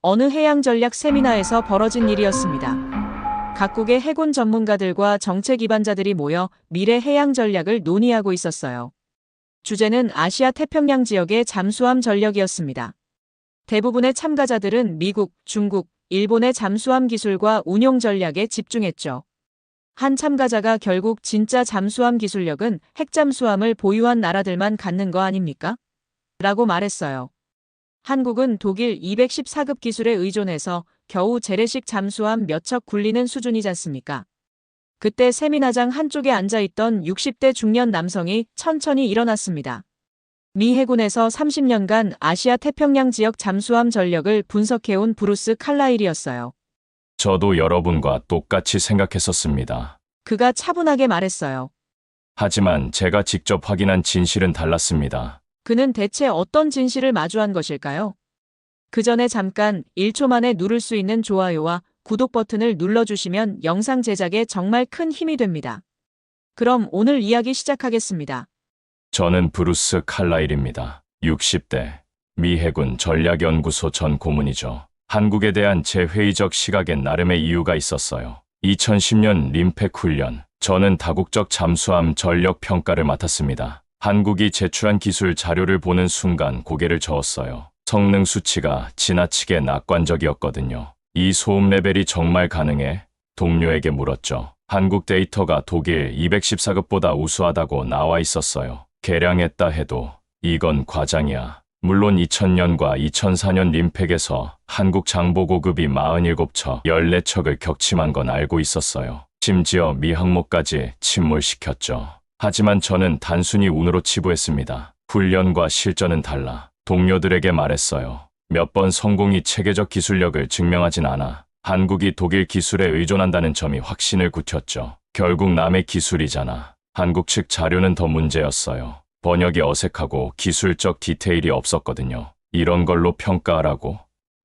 어느 해양 전략 세미나에서 벌어진 일이었습니다. 각국의 해군 전문가들과 정책 기반자들이 모여 미래 해양 전략을 논의하고 있었어요. 주제는 아시아 태평양 지역의 잠수함 전력이었습니다. 대부분의 참가자들은 미국, 중국, 일본의 잠수함 기술과 운용 전략에 집중했죠. 한 참가자가 결국 진짜 잠수함 기술력은 핵잠수함을 보유한 나라들만 갖는 거 아닙니까? 라고 말했어요. 한국은 독일 214급 기술에 의존해서 겨우 재래식 잠수함 몇 척 굴리는 수준이지 않습니까? 그때 세미나장 한쪽에 앉아있던 60대 중년 남성이 천천히 일어났습니다. 미 해군에서 30년간 아시아 태평양 지역 잠수함 전력을 분석해온 브루스 칼라일이었어요. 저도 여러분과 똑같이 생각했었습니다. 그가 차분하게 말했어요. 하지만 제가 직접 확인한 진실은 달랐습니다. 그는 대체 어떤 진실을 마주한 것일까요? 그 전에 잠깐 1초 만에 누를 수 있는 좋아요와 구독 버튼을 눌러주시면 영상 제작에 정말 큰 힘이 됩니다. 그럼 오늘 이야기 시작하겠습니다. 저는 브루스 칼라일입니다. 60대, 미 해군 전략연구소 전 고문이죠. 한국에 대한 제 회의적 시각엔 나름의 이유가 있었어요. 2010년 림팩 훈련, 저는 다국적 잠수함 전력 평가를 맡았습니다. 한국이 제출한 기술 자료를 보는 순간 고개를 저었어요. 성능 수치가 지나치게 낙관적이었거든요. 이 소음 레벨이 정말 가능해? 동료에게 물었죠. 한국 데이터가 독일 214급보다 우수하다고 나와 있었어요. 개량했다 해도 이건 과장이야. 물론 2000년과 2004년 림팩에서 한국 장보고급이 47척, 14척을 격침한 건 알고 있었어요. 심지어 미 항모까지 침몰시켰죠. 하지만 저는 단순히 운으로 치부했습니다. 훈련과 실전은 달라. 동료들에게 말했어요. 몇 번 성공이 체계적 기술력을 증명하진 않아. 한국이 독일 기술에 의존한다는 점이 확신을 굳혔죠. 결국 남의 기술이잖아. 한국 측 자료는 더 문제였어요. 번역이 어색하고 기술적 디테일이 없었거든요. 이런 걸로 평가하라고?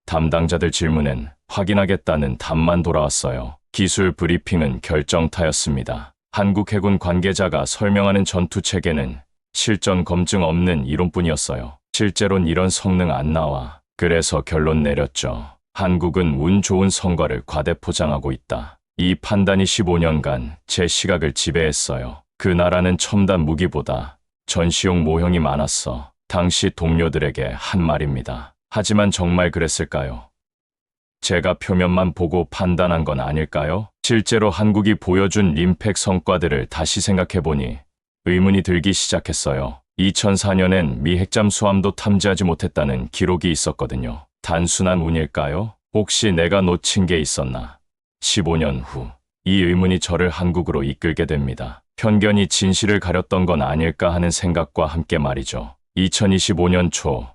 담당자들 질문엔 확인하겠다는 답만 돌아왔어요. 기술 브리핑은 결정타였습니다. 한국 해군 관계자가 설명하는 전투 체계는 실전 검증 없는 이론뿐이었어요. 실제론 이런 성능 안 나와. 그래서 결론 내렸죠. 한국은 운 좋은 성과를 과대포장하고 있다. 이 판단이 15년간 제 시각을 지배했어요. 그 나라는 첨단 무기보다 전시용 모형이 많았어. 당시 동료들에게 한 말입니다. 하지만 정말 그랬을까요? 제가 표면만 보고 판단한 건 아닐까요? 실제로 한국이 보여준 림팩 성과들을 다시 생각해보니 의문이 들기 시작했어요. 2004년엔 미 핵잠수함도 탐지하지 못했다는 기록이 있었거든요. 단순한 운일까요? 혹시 내가 놓친 게 있었나? 15년 후, 이 의문이 저를 한국으로 이끌게 됩니다. 편견이 진실을 가렸던 건 아닐까 하는 생각과 함께 말이죠. 2025년 초,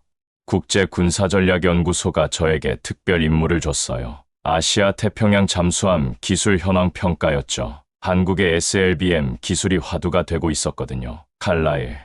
국제군사전략연구소가 저에게 특별 임무를 줬어요. 아시아 태평양 잠수함 기술 현황 평가였죠. 한국의 SLBM 기술이 화두가 되고 있었거든요. 칼라일,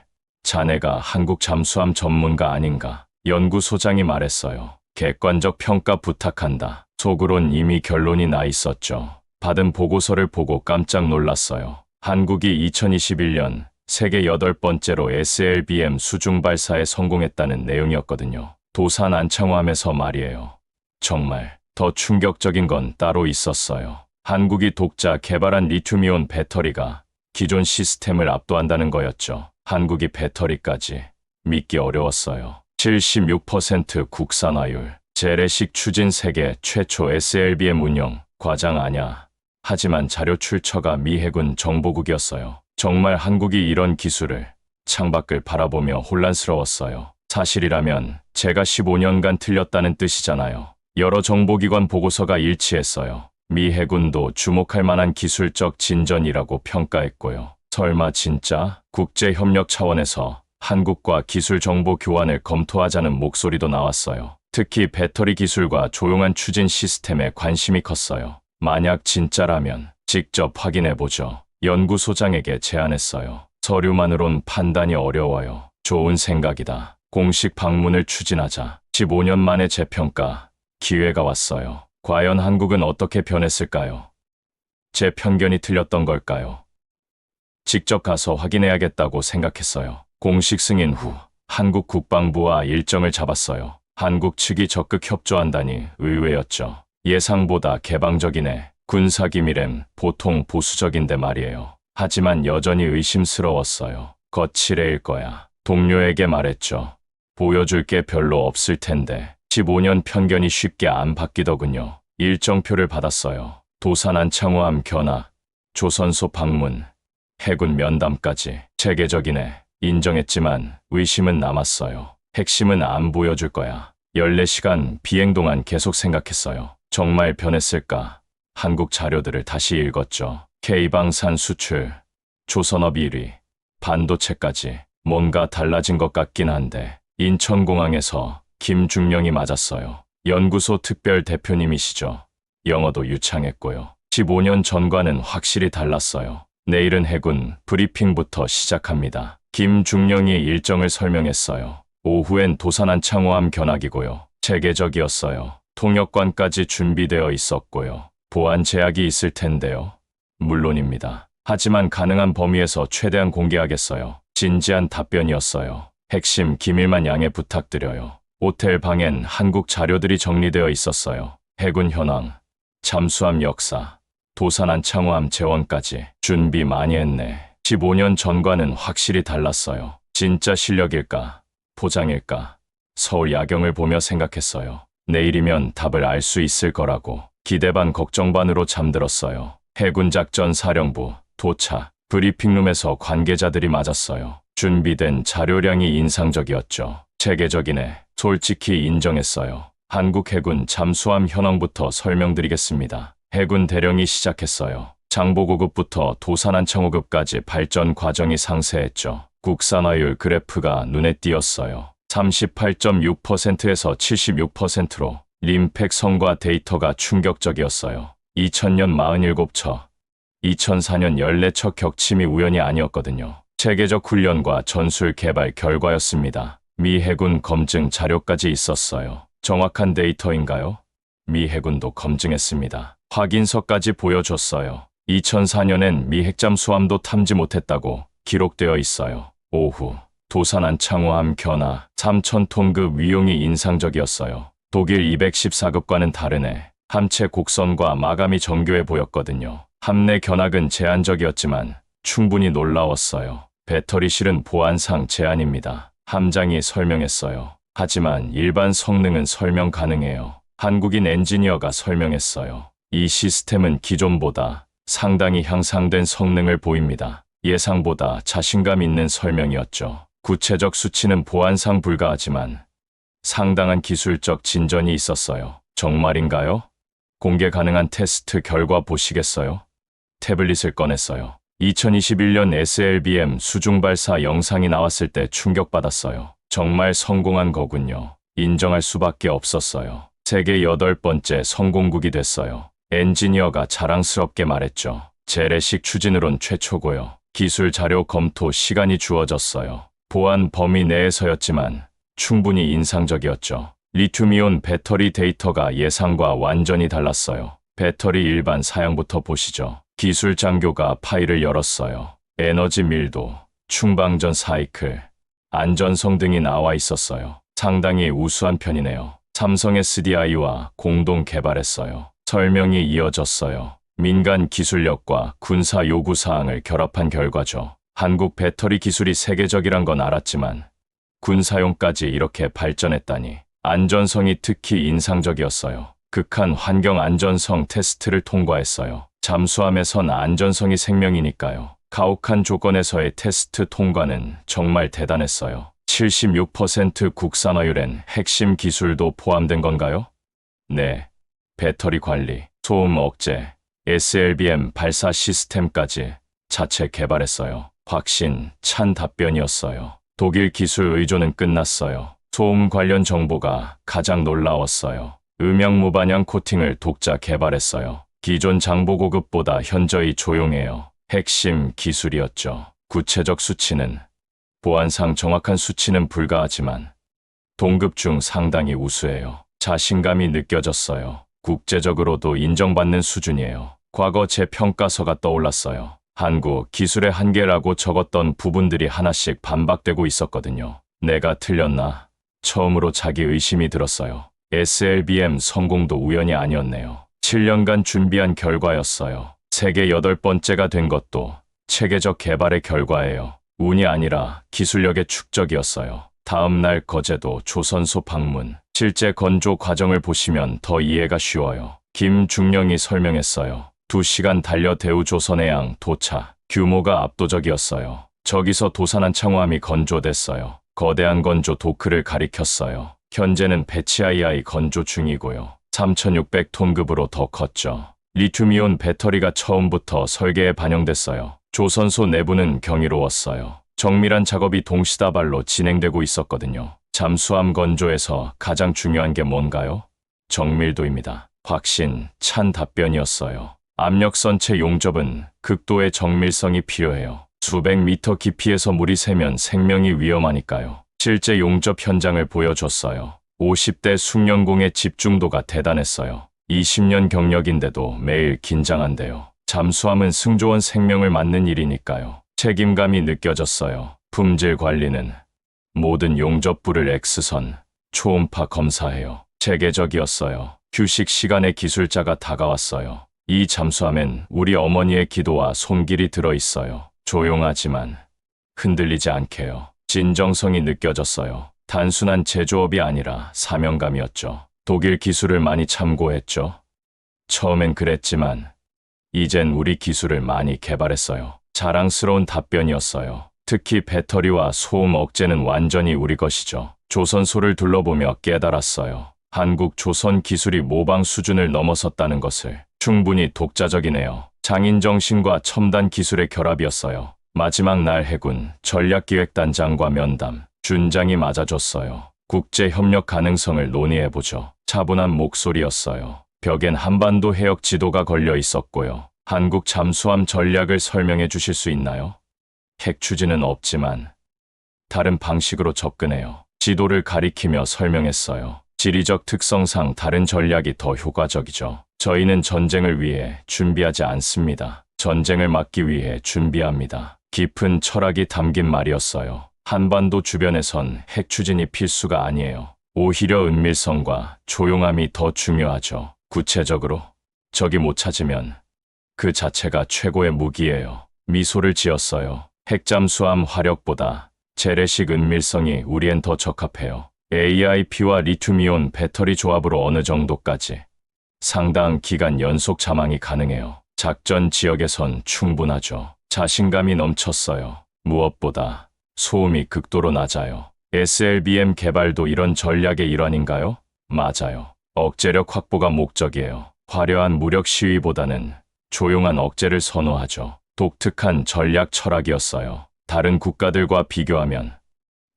자네가 한국 잠수함 전문가 아닌가? 연구소장이 말했어요. 객관적 평가 부탁한다. 속으론 이미 결론이 나 있었죠. 받은 보고서를 보고 깜짝 놀랐어요. 한국이 2021년 세계 8번째로 SLBM 수중 발사에 성공했다는 내용이었거든요. 도산 안창호함에서 말이에요. 정말 더 충격적인 건 따로 있었어요. 한국이 독자 개발한 리튬이온 배터리가 기존 시스템을 압도한다는 거였죠. 한국이 배터리까지 믿기 어려웠어요. 76% 국산화율, 재래식 추진 세계 최초 SLBM 운영, 과장 아냐. 하지만 자료 출처가 미 해군 정보국이었어요. 정말 한국이 이런 기술을 창밖을 바라보며 혼란스러웠어요. 사실이라면 제가 15년간 틀렸다는 뜻이잖아요. 여러 정보기관 보고서가 일치했어요. 미 해군도 주목할 만한 기술적 진전이라고 평가했고요. 설마 진짜? 국제협력 차원에서 한국과 기술 정보 교환을 검토하자는 목소리도 나왔어요. 특히 배터리 기술과 조용한 추진 시스템에 관심이 컸어요. 만약 진짜라면 직접 확인해보죠. 연구소장에게 제안했어요. 서류만으론 판단이 어려워요. 좋은 생각이다. 공식 방문을 추진하자. 15년 만에 재평가, 기회가 왔어요. 과연 한국은 어떻게 변했을까요? 제 편견이 틀렸던 걸까요? 직접 가서 확인해야겠다고 생각했어요. 공식 승인 후 한국 국방부와 일정을 잡았어요. 한국 측이 적극 협조한다니 의외였죠. 예상보다 개방적이네. 군사기밀엔 보통 보수적인데 말이에요. 하지만 여전히 의심스러웠어요. 거칠애일 거야. 동료에게 말했죠. 보여줄 게 별로 없을 텐데. 15년 편견이 쉽게 안 바뀌더군요. 일정표를 받았어요. 도산 안창호함 견학, 조선소 방문, 해군 면담까지. 체계적이네. 인정했지만 의심은 남았어요. 핵심은 안 보여줄 거야. 14시간 비행 동안 계속 생각했어요. 정말 변했을까? 한국 자료들을 다시 읽었죠. K방산 수출, 조선업 1위, 반도체까지. 뭔가 달라진 것 같긴 한데 인천공항에서 김중령이 맞았어요. 연구소 특별 대표님이시죠. 영어도 유창했고요. 15년 전과는 확실히 달랐어요. 내일은 해군 브리핑부터 시작합니다. 김중령이 일정을 설명했어요. 오후엔 도산 안창호함 견학이고요. 체계적이었어요. 통역관까지 준비되어 있었고요. 보안 제약이 있을 텐데요. 물론입니다. 하지만 가능한 범위에서 최대한 공개하겠어요. 진지한 답변이었어요. 핵심 기밀만 양해 부탁드려요. 호텔 방엔 한국 자료들이 정리되어 있었어요. 해군 현황, 잠수함 역사, 도산 안창호함 재원까지. 준비 많이 했네. 15년 전과는 확실히 달랐어요. 진짜 실력일까? 포장일까? 서울 야경을 보며 생각했어요. 내일이면 답을 알 수 있을 거라고. 기대 반 걱정 반으로 잠들었어요. 해군작전 사령부 도착. 브리핑룸에서 관계자들이 맞았어요. 준비된 자료량이 인상적이었죠. 체계적이네. 솔직히 인정했어요. 한국 해군 잠수함 현황부터 설명드리겠습니다. 해군 대령이 시작했어요. 장보고급부터 도산 안창호급까지 발전 과정이 상세했죠. 국산화율 그래프가 눈에 띄었어요. 38.6%에서 76%로 림팩 성과 데이터가 충격적이었어요. 2000년 47척, 2004년 14척 격침이 우연이 아니었거든요. 체계적 훈련과 전술 개발 결과였습니다. 미 해군 검증 자료까지 있었어요. 정확한 데이터인가요? 미 해군도 검증했습니다. 확인서까지 보여줬어요. 2004년엔 미 핵잠수함도 탐지 못했다고 기록되어 있어요. 오후 도산 안창호함 견학 3000톤급 위용이 인상적이었어요. 독일 214급과는 다르네. 함체 곡선과 마감이 정교해 보였거든요. 함내 견학은 제한적이었지만 충분히 놀라웠어요. 배터리실은 보안상 제한입니다. 함장이 설명했어요. 하지만 일반 성능은 설명 가능해요. 한국인 엔지니어가 설명했어요. 이 시스템은 기존보다 상당히 향상된 성능을 보입니다. 예상보다 자신감 있는 설명이었죠. 구체적 수치는 보안상 불가하지만 상당한 기술적 진전이 있었어요. 정말인가요? 공개 가능한 테스트 결과 보시겠어요? 태블릿을 꺼냈어요. 2021년 SLBM 수중 발사 영상이 나왔을 때 충격받았어요. 정말 성공한 거군요. 인정할 수밖에 없었어요. 세계 8번째 성공국이 됐어요. 엔지니어가 자랑스럽게 말했죠. 재래식 추진으론 최초고요. 기술 자료 검토 시간이 주어졌어요. 보안 범위 내에서였지만 충분히 인상적이었죠. 리튬이온 배터리 데이터가 예상과 완전히 달랐어요. 배터리 일반 사양부터 보시죠. 기술 장교가 파일을 열었어요. 에너지 밀도, 충방전 사이클, 안전성 등이 나와 있었어요. 상당히 우수한 편이네요. 삼성 SDI와 공동 개발했어요. 설명이 이어졌어요. 민간 기술력과 군사 요구 사항을 결합한 결과죠. 한국 배터리 기술이 세계적이란 건 알았지만 군사용까지 이렇게 발전했다니. 안전성이 특히 인상적이었어요. 극한 환경 안전성 테스트를 통과했어요. 잠수함에선 안전성이 생명이니까요. 가혹한 조건에서의 테스트 통과는 정말 대단했어요. 76% 국산화율엔 핵심 기술도 포함된 건가요? 네. 배터리 관리, 소음 억제, SLBM 발사 시스템까지 자체 개발했어요. 확신, 찬 답변이었어요. 독일 기술 의존은 끝났어요. 소음 관련 정보가 가장 놀라웠어요. 음영 무반향 코팅을 독자 개발했어요. 기존 장보고급보다 현저히 조용해요. 핵심 기술이었죠. 구체적 수치는 보안상 정확한 수치는 불가하지만 동급 중 상당히 우수해요. 자신감이 느껴졌어요. 국제적으로도 인정받는 수준이에요. 과거 제 평가서가 떠올랐어요. 한국 기술의 한계라고 적었던 부분들이 하나씩 반박되고 있었거든요. 내가 틀렸나? 처음으로 자기 의심이 들었어요. SLBM 성공도 우연이 아니었네요. 7년간 준비한 결과였어요. 세계 8번째가 된 것도 체계적 개발의 결과예요. 운이 아니라 기술력의 축적이었어요. 다음 날 거제도 조선소 방문. 실제 건조 과정을 보시면 더 이해가 쉬워요. 김중령이 설명했어요. 2시간 달려 대우조선해양 도착. 규모가 압도적이었어요. 저기서 도산한 창호함이 건조됐어요. 거대한 건조 도크를 가리켰어요. 현재는 배치II 건조 중이고요. 3,600톤급으로 더 컸죠. 리튬이온 배터리가 처음부터 설계에 반영됐어요. 조선소 내부는 경이로웠어요. 정밀한 작업이 동시다발로 진행되고 있었거든요. 잠수함 건조에서 가장 중요한 게 뭔가요? 정밀도입니다. 확신, 찬 답변이었어요. 압력선체 용접은 극도의 정밀성이 필요해요. 수백 미터 깊이에서 물이 새면 생명이 위험하니까요. 실제 용접 현장을 보여줬어요. 50대 숙련공의 집중도가 대단했어요. 20년 경력인데도 매일 긴장한대요. 잠수함은 승조원 생명을 맡는 일이니까요. 책임감이 느껴졌어요. 품질 관리는 모든 용접부를 X선, 초음파 검사해요. 체계적이었어요. 휴식 시간에 기술자가 다가왔어요. 이 잠수함엔 우리 어머니의 기도와 손길이 들어있어요. 조용하지만 흔들리지 않게요. 진정성이 느껴졌어요. 단순한 제조업이 아니라 사명감이었죠. 독일 기술을 많이 참고했죠. 처음엔 그랬지만 이젠 우리 기술을 많이 개발했어요. 자랑스러운 답변이었어요. 특히 배터리와 소음 억제는 완전히 우리 것이죠. 조선소를 둘러보며 깨달았어요. 한국 조선 기술이 모방 수준을 넘어섰다는 것을. 충분히 독자적이네요. 장인정신과 첨단 기술의 결합이었어요. 마지막 날 해군 전략기획단장과 면담. 준장이 맞아줬어요. 국제협력 가능성을 논의해보죠. 차분한 목소리였어요. 벽엔 한반도 해역 지도가 걸려 있었고요. 한국 잠수함 전략을 설명해 주실 수 있나요? 핵 추진은 없지만 다른 방식으로 접근해요. 지도를 가리키며 설명했어요. 지리적 특성상 다른 전략이 더 효과적이죠. 저희는 전쟁을 위해 준비하지 않습니다. 전쟁을 막기 위해 준비합니다. 깊은 철학이 담긴 말이었어요. 한반도 주변에선 핵 추진이 필수가 아니에요. 오히려 은밀성과 조용함이 더 중요하죠. 구체적으로 적이 못 찾으면 그 자체가 최고의 무기예요. 미소를 지었어요. 핵잠수함 화력보다 재래식 은밀성이 우리엔 더 적합해요. AIP와 리튬이온 배터리 조합으로 어느 정도까지? 상당 기간 연속 잠항이 가능해요. 작전 지역에선 충분하죠. 자신감이 넘쳤어요. 무엇보다 소음이 극도로 낮아요. SLBM 개발도 이런 전략의 일환인가요? 맞아요. 억제력 확보가 목적이에요. 화려한 무력 시위보다는 조용한 억제를 선호하죠. 독특한 전략 철학이었어요. 다른 국가들과 비교하면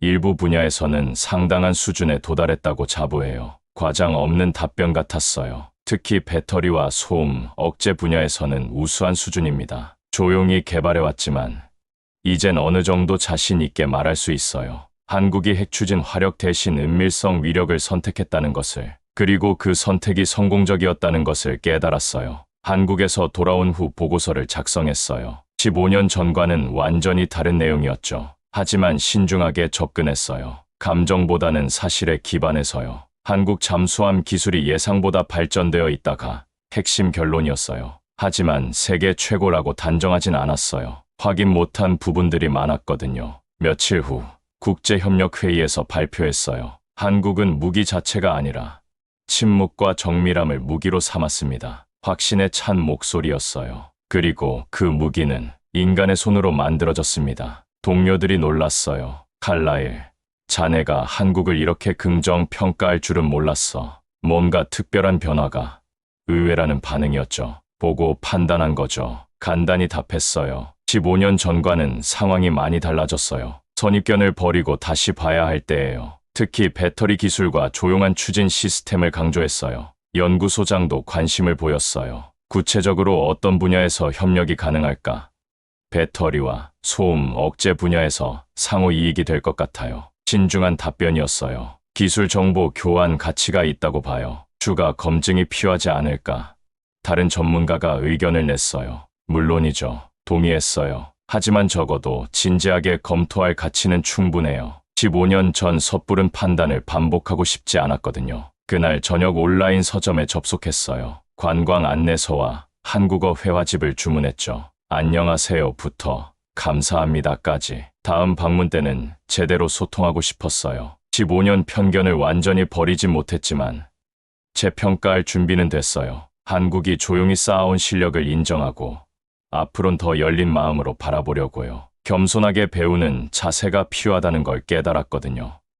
일부 분야에서는 상당한 수준에 도달했다고 자부해요. 과장 없는 답변 같았어요. 특히 배터리와 소음, 억제 분야에서는 우수한 수준입니다. 조용히 개발해왔지만 이젠 어느 정도 자신 있게 말할 수 있어요. 한국이 핵추진 화력 대신 은밀성 위력을 선택했다는 것을, 그리고 그 선택이 성공적이었다는 것을 깨달았어요. 한국에서 돌아온 후 보고서를 작성했어요. 15년 전과는 완전히 다른 내용이었죠. 하지만 신중하게 접근했어요. 감정보다는 사실에 기반해서요. 한국 잠수함 기술이 예상보다 발전되어 있다가 핵심 결론이었어요. 하지만 세계 최고라고 단정하진 않았어요. 확인 못한 부분들이 많았거든요. 며칠 후 국제협력회의에서 발표했어요. 한국은 무기 자체가 아니라 침묵과 정밀함을 무기로 삼았습니다. 확신에 찬 목소리였어요. 그리고 그 무기는 인간의 손으로 만들어졌습니다. 동료들이 놀랐어요. 칼라일, 자네가 한국을 이렇게 긍정 평가할 줄은 몰랐어. 뭔가 특별한 변화가. 의외라는 반응이었죠. 보고 판단한 거죠. 간단히 답했어요. 15년 전과는 상황이 많이 달라졌어요. 선입견을 버리고 다시 봐야 할 때예요. 특히 배터리 기술과 조용한 추진 시스템을 강조했어요. 연구소장도 관심을 보였어요. 구체적으로 어떤 분야에서 협력이 가능할까? 배터리와 소음, 억제 분야에서 상호 이익이 될 것 같아요. 신중한 답변이었어요. 기술 정보 교환 가치가 있다고 봐요. 추가 검증이 필요하지 않을까? 다른 전문가가 의견을 냈어요. 물론이죠. 동의했어요. 하지만 적어도 진지하게 검토할 가치는 충분해요. 15년 전 섣부른 판단을 반복하고 싶지 않았거든요. 그날 저녁 온라인 서점에 접속했어요. 관광 안내서와 한국어 회화집을 주문했죠. 안녕하세요부터 감사합니다까지. 다음 방문 때는 제대로 소통하고 싶었어요. 15년 편견을 완전히 버리지 못했지만 재평가할 준비는 됐어요. 한국이 조용히 쌓아온 실력을 인정하고 앞으론 더 열린 마음으로 바라보려고요. 겸손하게 배우는 자세가 필요하다는 걸 깨달았거든요.